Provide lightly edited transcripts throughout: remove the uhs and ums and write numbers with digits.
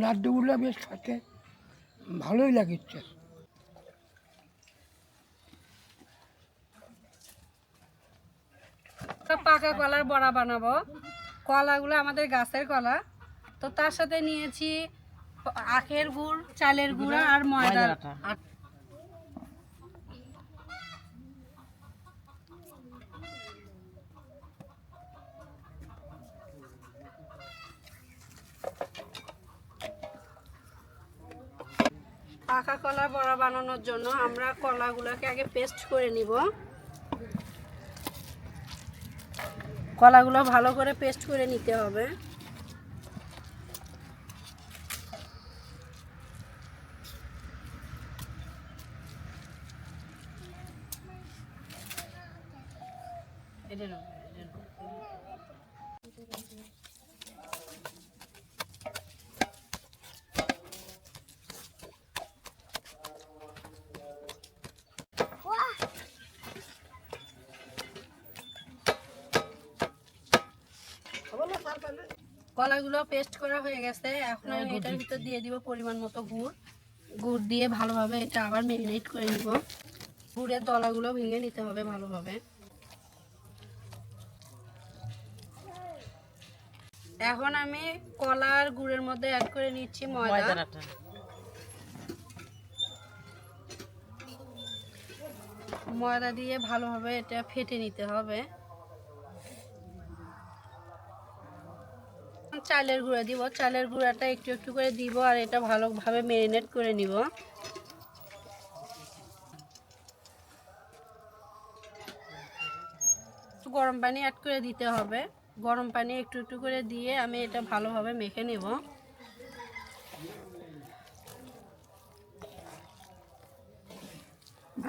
লাড্ডুগুলো বেশ খেতে ভালোই লাগিচ্ছে। পাকা কলার বড়া বানাবো। কলাগুলো আমাদের গাছের কলা, তো তার সাথে নিয়েছি আখের গুড়, চালের গুঁড়া আর ময়দার আটা। পাকা কলার বড়া বানানোর জন্য আমরা কলাগুলোকে আগে পেস্ট করে নিব। কলাগুলো ভালো করে পেস্ট করে নিতে হবে। কলাগুলো পেস্ট করা হয়ে গেছে। এখন আমি এটার ভিতর দিয়ে দিব পরিমাণ মতো গুড়। গুড় দিয়ে ভালোভাবে এটা আবার ম্যারিনেট করে নিব। গুড়ের দলাগুলো ভেঙে নিতে হবে ভালোভাবে। এখন আমি কলার গুড়ের মধ্যে অ্যাড করে নিচ্ছি ময়দার আটা। ময়দা দিয়ে ভালোভাবে এটা ফেটে নিতে হবে। চালের গুঁড়া দিব। চালের গুঁড়াটা একটু একটু করে দিব আর এটা ভালোভাবে ম্যারিনেট করে নিব। গরম পানি অ্যাড করে দিতে হবে। গরম পানি একটু একটু করে দিয়ে আমি এটা ভালোভাবে মেখে নেব।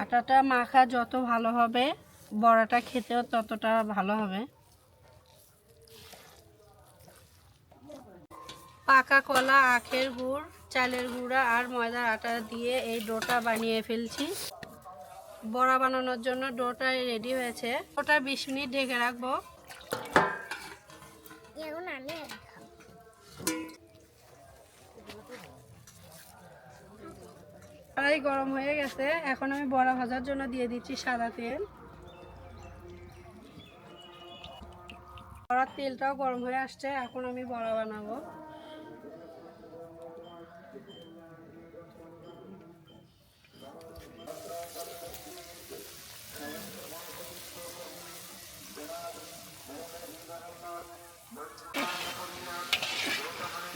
আটাটা মাখা যত ভালো হবে, বড়াটা খেতেও ততটা ভালো হবে। পাকা কলা, আখের গুড়, চালের গুঁড়া আর ময়দার আটা দিয়ে এই ডোটা বানিয়ে ফেলছি। বড়া বানানোর জন্য ডোটা রেডি হয়েছে। ওটা 20 মিনিট ঢেকে রাখবো। কড়াই গরম হয়ে গেছে। এখন আমি বড়া ভাজার জন্য দিয়ে দিচ্ছি সাদা তেল। বড়ার তেলটাও গরম হয়ে আসছে। এখন আমি বড়া বানাবো।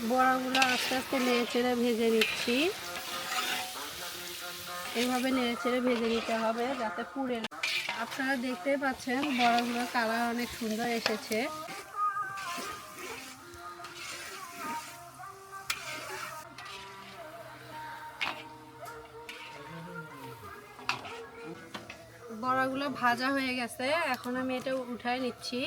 বড়াগুলো আস্তে আস্তে নেড়ে চেড়ে ভেজে নিচ্ছি। এইভাবে নেড়ে চেড়ে ভেজে নিতে হবে যাতে পুড়ে না। আপনারা দেখতেই পাচ্ছেন বড়াগুলোর কালার অনেক সুন্দর এসেছে। বড়াগুলো ভাজা হয়ে গেছে। এখন আমি এটা উঠায় নিচ্ছি।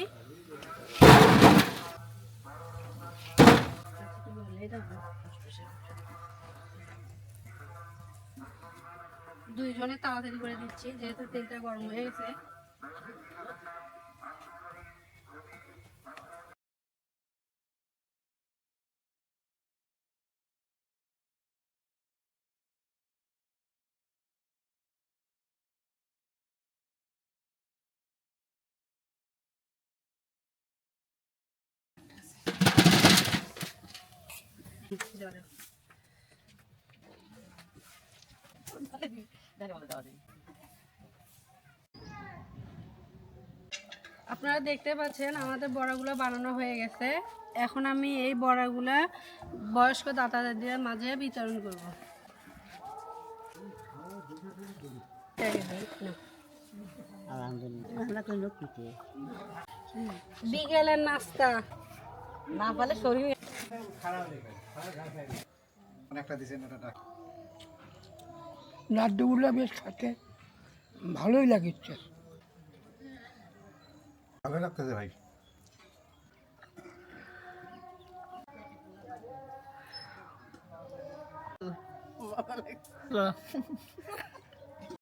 দুইজনে তাড়াতাড়ি করে দিচ্ছি যেহেতু তেলটা গরম হয়ে গেছে। আপনারা দেখতে পাচ্ছেন আমাদের বড়াগুলো বানানো হয়ে গেছে। এখন আমি এই বড়াগুলা বয়স্ক দাতাদের মাঝে বিতরণ করব। বিকেলের নাস্তা না পালে শরীর লাড্ডুগুলো বেশ খেতে ভালোই লাগিচ্ছে। ভালো লাগতেছে ভাই।